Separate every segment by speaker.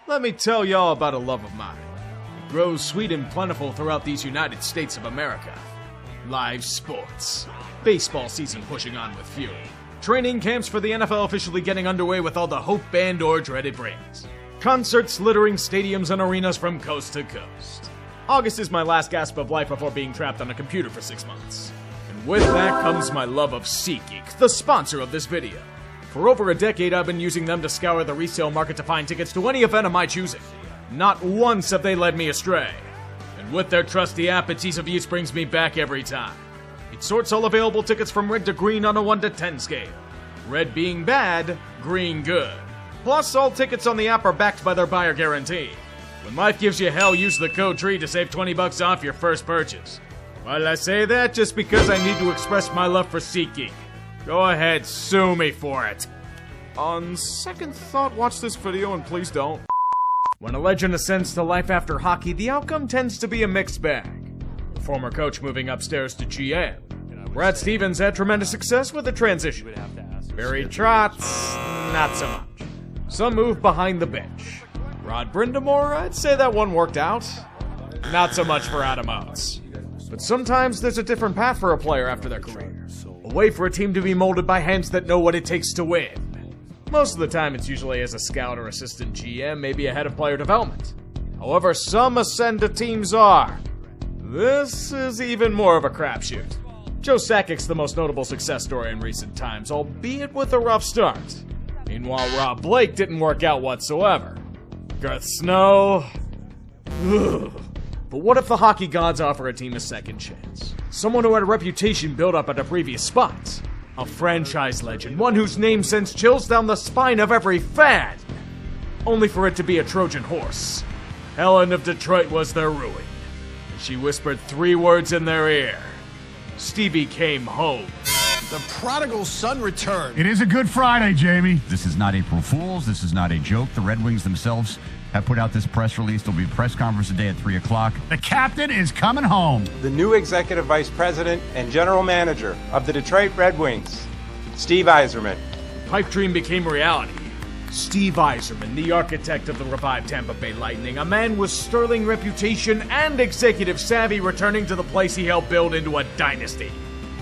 Speaker 1: Let me tell y'all about a love of mine. It grows sweet and plentiful throughout these United States of America. Live sports. Baseball season pushing on with fury. Training camps for the NFL officially getting underway with all the hope and or dread it brings. Concerts littering stadiums and arenas from coast to coast. August is my last gasp of life before being trapped on a computer for 6 months. And with that comes my love of Sakic, the sponsor of this video. For over a decade, I've been using them to scour the resale market to find tickets to any event of my choosing. Not once have they led me astray. And with their trusty app, its ease of use brings me back every time. It sorts all available tickets from red to green on a 1 to 10 scale. Red being bad, green good. Plus, all tickets on the app are backed by their buyer guarantee. When life gives you hell, use the code TREE to save $20 off your first purchase. Why did I say that? Just because I need to express my love for Sakic. Go ahead, sue me for it. On second thought, watch this video and please don't. When a legend ascends to life after hockey, the outcome tends to be a mixed bag. The former coach moving upstairs to GM. Brad Stevens had tremendous success with the transition. Barry Trotz, not so much. Some move behind the bench. Rod Brindamore, I'd say that one worked out. Not so much for Adam Oates. But sometimes there's a different path for a player after their career. A way for a team to be molded by hands that know what it takes to win. Most of the time it's usually as a scout or assistant GM, maybe a head of player development. However, some ascend to teams are. This is even more of a crapshoot. Joe Sakic's the most notable success story in recent times, albeit with a rough start. Meanwhile, Rob Blake didn't work out whatsoever. Garth Snow... Ugh. But what if the hockey gods offer a team a second chance? Someone who had a reputation built up at a previous spot. A franchise legend, one whose name sends chills down the spine of every fan. Only for it to be a Trojan horse. Helen of Detroit was their ruin. And she whispered 3 words in their ear. Stevie came home.
Speaker 2: The prodigal son returned.
Speaker 3: It is a Good Friday, Jamie. This is not April Fool's. This is not a joke. The Red Wings themselves have put out this press release. There'll be a press conference today at 3 o'clock. The captain is coming home.
Speaker 4: The new executive vice president and general manager of the Detroit Red Wings, Steve Yzerman.
Speaker 1: The pipe dream became reality. Steve Yzerman, the architect of the revived Tampa Bay Lightning, a man with sterling reputation and executive savvy, returning to the place he helped build into a dynasty.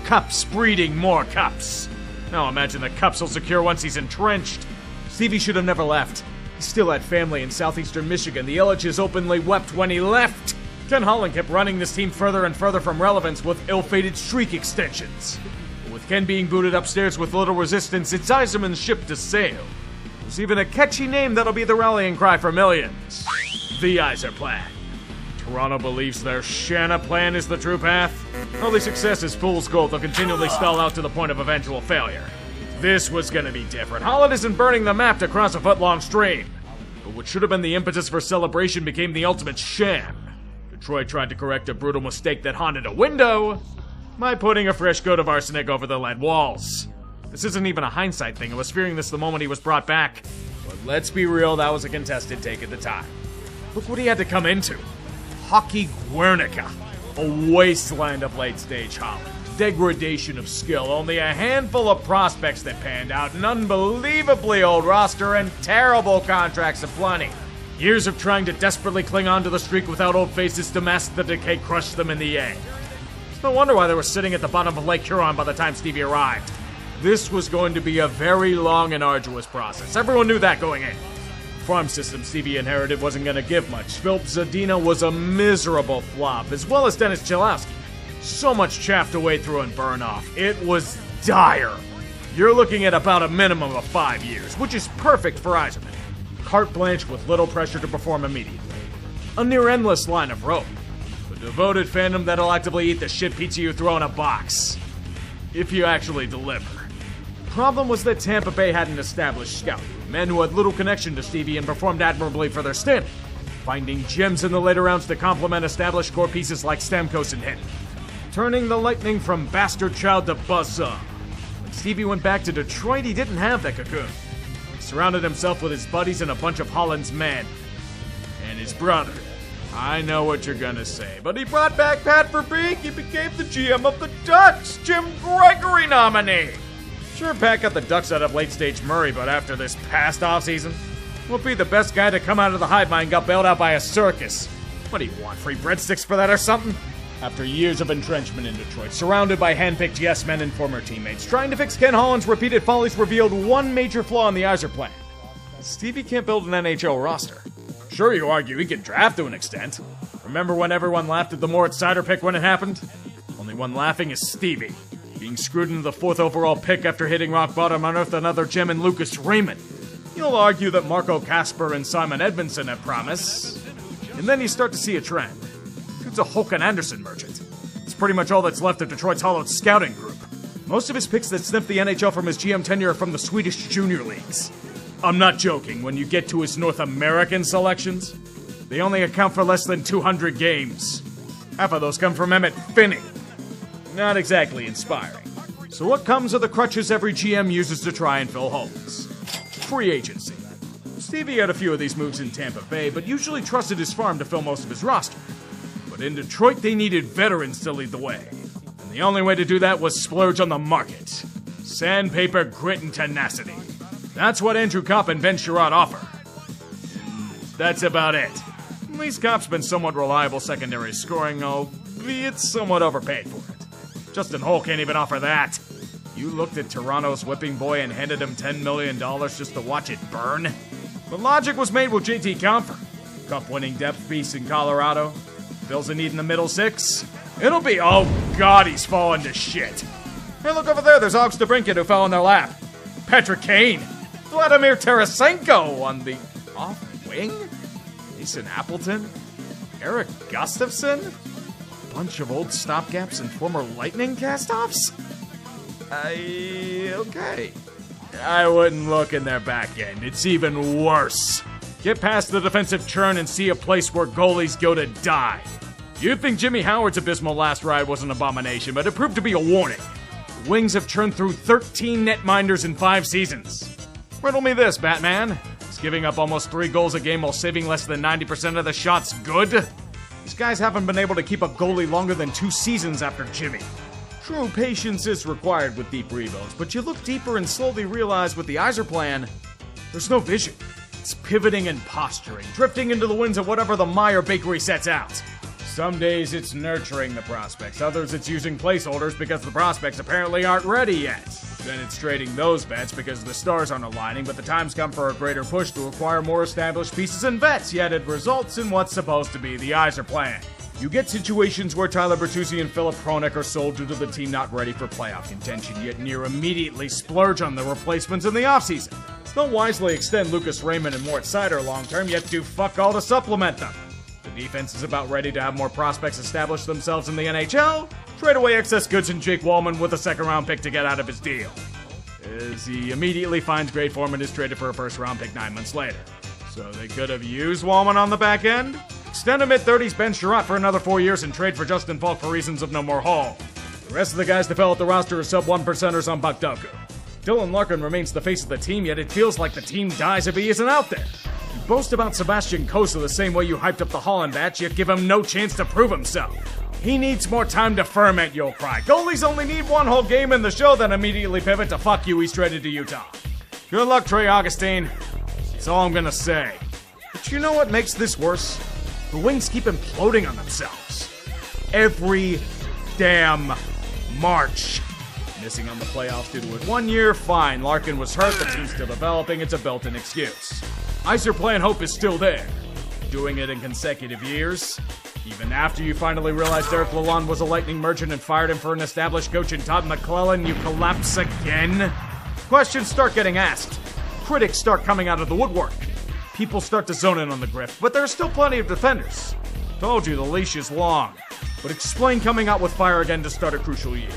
Speaker 1: Cups breeding more cups. Now imagine the cups he'll secure once he's entrenched. Stevie should have never left. He still had family in southeastern Michigan. The Ilitches openly wept when he left. Ken Holland kept running this team further and further from relevance with ill-fated streak extensions. But with Ken being booted upstairs with little resistance, it's Yzerman's ship to sail. There's even a catchy name that'll be the rallying cry for millions. The Yzerplan. Toronto believes their Shanna plan is the true path. Early success is fool's gold. They'll continually stall out to the point of eventual failure. This was gonna be different. Holland isn't burning the map to cross a foot-long stream. But what should have been the impetus for celebration became the ultimate sham. Detroit tried to correct a brutal mistake that haunted a window by putting a fresh coat of arsenic over the lead walls. This isn't even a hindsight thing. I was fearing this the moment he was brought back. But let's be real, that was a contested take at the time. Look what he had to come into. Hockey Guernica. A wasteland of late-stage Holland. Degradation of skill, only a handful of prospects that panned out, an unbelievably old roster, and terrible contracts aplenty. Years of trying to desperately cling on to the streak without old faces to mask the decay crushed them in the end. It's no wonder why they were sitting at the bottom of Lake Huron by the time Stevie arrived. This was going to be a very long and arduous process. Everyone knew that going in. The farm system Stevie inherited wasn't going to give much. Philip Zadina was a miserable flop, as well as Dennis Chalowski. So much chaff to wade through and burn off. It was dire. You're looking at about a minimum of 5 years, which is perfect for Yzerman. Carte blanche with little pressure to perform immediately. A near-endless line of rope. A devoted fandom that'll actively eat the shit pizza you throw in a box. If you actually deliver. Problem was that Tampa Bay had an established scout. Men who had little connection to Stevie and performed admirably for their stint. Finding gems in the later rounds to complement established core pieces like Stamkos and Hinton. Turning the Lightning from bastard child to buzzsaw. When Stevie went back to Detroit, he didn't have that cocoon. He surrounded himself with his buddies and a bunch of Holland's men. And his brother. I know what you're gonna say, but he brought back Pat Verbeek. He became the GM of the Ducks, Jim Gregory nominee. Sure, Pat got the Ducks out of late-stage Murray, but after this past offseason, We'll be the best guy to come out of the hive mind got bailed out by a circus. What do you want, free breadsticks for that or something? After years of entrenchment in Detroit, surrounded by hand-picked yes-men and former teammates, trying to fix Ken Holland's repeated follies revealed one major flaw in the Yzerplan. Stevie can't build an NHL roster. Sure, you argue he can draft to an extent. Remember when everyone laughed at the Moritz Seider pick when it happened? Only one laughing is Stevie, being screwed into the 4th overall pick after hitting rock bottom unearthed another gem in Lucas Raymond. You'll argue that Marco Kasper and Simon Edmondson have promise, and then you start to see a trend. Dude's a Hulk and Anderson merchant. It's pretty much all that's left of Detroit's hollowed scouting group. Most of his picks that sniffed the NHL from his GM tenure are from the Swedish junior leagues. I'm not joking when you get to his North American selections. They only account for less than 200 games. Half of those come from Emmett Finney. Not exactly inspiring. So what comes of the crutches every GM uses to try and fill holes? Free agency. Stevie had a few of these moves in Tampa Bay, but usually trusted his farm to fill most of his roster. But in Detroit, they needed veterans to lead the way. And the only way to do that was splurge on the market. Sandpaper, grit, and tenacity. That's what Andrew Kopp and Ben Sherratt offer. That's about it. At least Kopp's been somewhat reliable secondary scoring, albeit somewhat overpaid for it. Justin Holl can't even offer that. You looked at Toronto's whipping boy and handed him $10 million just to watch it burn? But logic was made with JT Compher. Cup-winning depth piece in Colorado. Fills a need in the middle six. It'll be, oh god, he's fallen to shit. Hey, look over there, there's Augs DeBrincat who fell in their lap. Patrick Kane. Vladimir Tarasenko on the off wing. Mason Appleton. Eric Gustafson. A bunch of old stopgaps and former Lightning cast-offs. Okay. I wouldn't look in their back end. It's even worse. Get past the defensive churn and see a place where goalies go to die. You'd think Jimmy Howard's abysmal last ride was an abomination, but it proved to be a warning. The Wings have churned through 13 netminders in 5 seasons. Riddle me this, Batman. Is giving up almost 3 goals a game while saving less than 90% of the shots good? These guys haven't been able to keep a goalie longer than 2 seasons after Jimmy. True, patience is required with deep rebuilds, but you look deeper and slowly realize with the Yzerplan, there's no vision. It's pivoting and posturing, drifting into the winds of whatever the Meyer Bakery sets out. Some days it's nurturing the prospects, others it's using placeholders because the prospects apparently aren't ready yet. Then it's trading those bets because the stars aren't aligning, but the time's come for a greater push to acquire more established pieces and vets, yet it results in what's supposed to be the Yzerplan. You get situations where Tyler Bertuzzi and Philip Hronek are sold due to the team not ready for playoff contention, yet near immediately splurge on the replacements in the offseason. They'll wisely extend Lucas Raymond and Moritz Seider long-term, yet do fuck all to supplement them. The defense is about ready to have more prospects establish themselves in the NHL. Trade away excess goods and Jake Wallman with a second-round pick to get out of his deal. As he immediately finds great form and is traded for a first-round pick 9 months later. So they could have used Wallman on the back end? Extend a mid-30s Ben Sherratt for another 4 years and trade for Justin Falk for reasons of no more Hall. The rest of the guys to fill out the roster are sub-1%ers on Buckdoku. Dylan Larkin remains the face of the team, yet it feels like the team dies if he isn't out there. You boast about Sebastian Cossa the same way you hyped up the Holland batch, yet give him no chance to prove himself. He needs more time to ferment, you'll cry. Goalies only need 1 whole game in the show, then immediately pivot to fuck you, he's traded to Utah. Good luck, Trey Augustine. That's all I'm gonna say. But you know what makes this worse? The Wings keep imploding on themselves. Every damn March. Missing on the playoffs due to it 1 year, fine. Larkin was hurt, the team's still developing, it's a built-in excuse. Yzerplan hope is still there. Doing it in consecutive years. Even after you finally realized Eric Lalonde was a Lightning merchant and fired him for an established coach in Todd McClellan, you collapse again? Questions start getting asked. Critics start coming out of the woodwork. People start to zone in on the grift, but there are still plenty of defenders. Told you, the leash is long. But explain coming out with fire again to start a crucial year.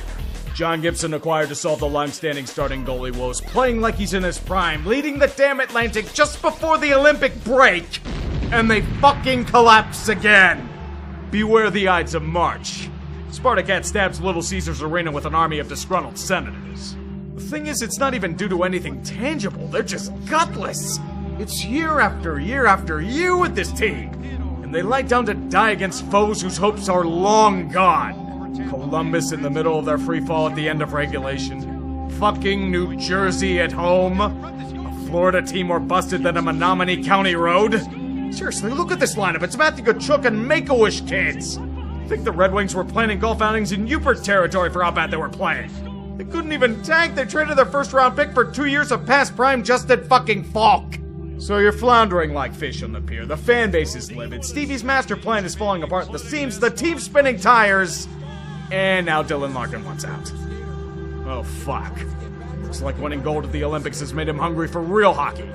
Speaker 1: John Gibson acquired to solve the long-standing starting goalie woes, playing like he's in his prime, leading the damn Atlantic just before the Olympic break, and they fucking collapse again. Beware the Ides of March. Spartacat stabs Little Caesars Arena with an army of disgruntled senators. The thing is, it's not even due to anything tangible, they're just gutless. It's year after year after year with this team, and they lie down to die against foes whose hopes are long gone. Columbus in the middle of their free fall at the end of regulation. Fucking New Jersey at home. A Florida team more busted than a Menominee County road? Seriously, look at this lineup. It's Matthew Tkachuk and Make-A-Wish kids. I think the Red Wings were planning golf outings in Ypert territory for how bad they were playing. They couldn't even tank. They traded their first-round pick for 2 years of past prime Justin fucking Falk. So you're floundering like fish on the pier. The fan base is livid. Stevie's master plan is falling apart at the seams. The team's spinning tires. And now Dylan Larkin wants out. Oh, fuck. Looks like winning gold at the Olympics has made him hungry for real hockey.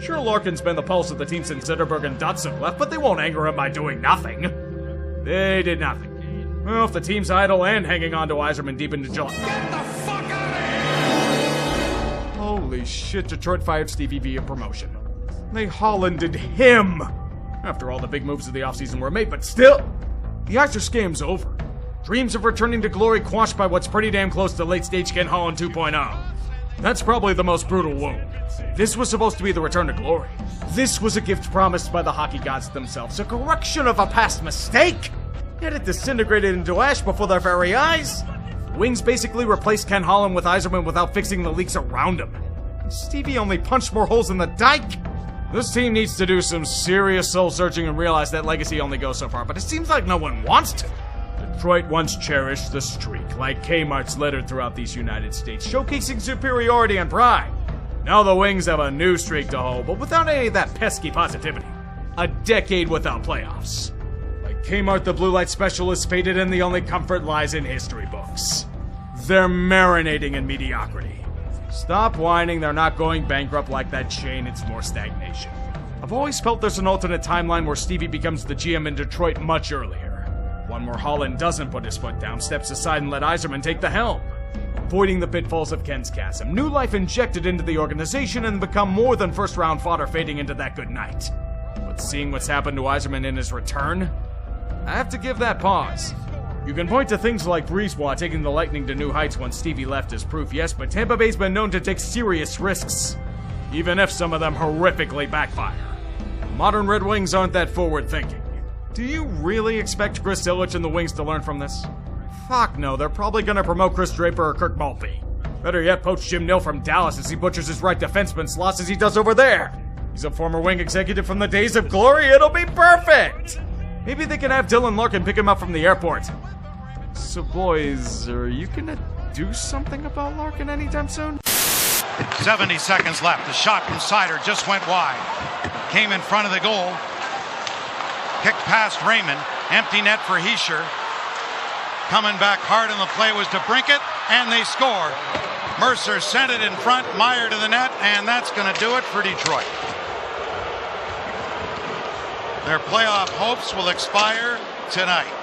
Speaker 1: Sure, Larkin's been the pulse of the team since Zetterberg and Dutson left, but they won't anger him by doing nothing. They did nothing. Well, if the team's idle and hanging on to Yzerman deep into July...
Speaker 2: Get the fuck out of here!
Speaker 1: Holy shit, Detroit fired Stevie via promotion. They Hollanded him! After all the big moves of the offseason were made, but still... The Yzer scam's over. Dreams of returning to glory quashed by what's pretty damn close to late-stage Ken Holland 2.0. That's probably the most brutal wound. This was supposed to be the return to glory. This was a gift promised by the hockey gods themselves, a correction of a past mistake! Yet it disintegrated into ash before their very eyes. Wings basically replaced Ken Holland with Yzerman without fixing the leaks around him. And Stevie only punched more holes in the dike. This team needs to do some serious soul-searching and realize that legacy only goes so far, but it seems like no one wants to. Detroit once cherished the streak, like Kmart's littered throughout these United States, showcasing superiority and pride. Now the Wings have a new streak to hold, but without any of that pesky positivity. A decade without playoffs. Like Kmart, the blue light specialist faded, and the only comfort lies in history books. They're marinating in mediocrity. Stop whining, they're not going bankrupt like that chain, it's more stagnation. I've always felt there's an alternate timeline where Stevie becomes the GM in Detroit much earlier. One where Holland doesn't put his foot down, steps aside and let Yzerman take the helm. Avoiding the pitfalls of Ken's chasm, new life injected into the organization and become more than first-round fodder fading into that good night. But seeing what's happened to Yzerman in his return, I have to give that pause. You can point to things like Brisebois taking the Lightning to new heights once Stevie left as proof, yes, but Tampa Bay's been known to take serious risks, even if some of them horrifically backfire. Modern Red Wings aren't that forward-thinking. Do you really expect Chris Ilitch and the Wings to learn from this? Fuck no, they're probably gonna promote Chris Draper or Kirk Maltby. Better yet, poach Jim Nill from Dallas as he butchers his right defenseman slots as he does over there. He's a former Wing executive from the days of glory, it'll be perfect! Maybe they can have Dylan Larkin pick him up from the airport. So boys, are you gonna do something about Larkin anytime soon?
Speaker 5: 70 seconds left. The shot from Seider just went wide. Came in front of the goal. Kicked past Raymond. Empty net for Hischier. Coming back hard on the play was DeBrincat, and they score. Mercer sent it in front, Meyer to the net, and that's going to do it for Detroit. Their playoff hopes will expire tonight.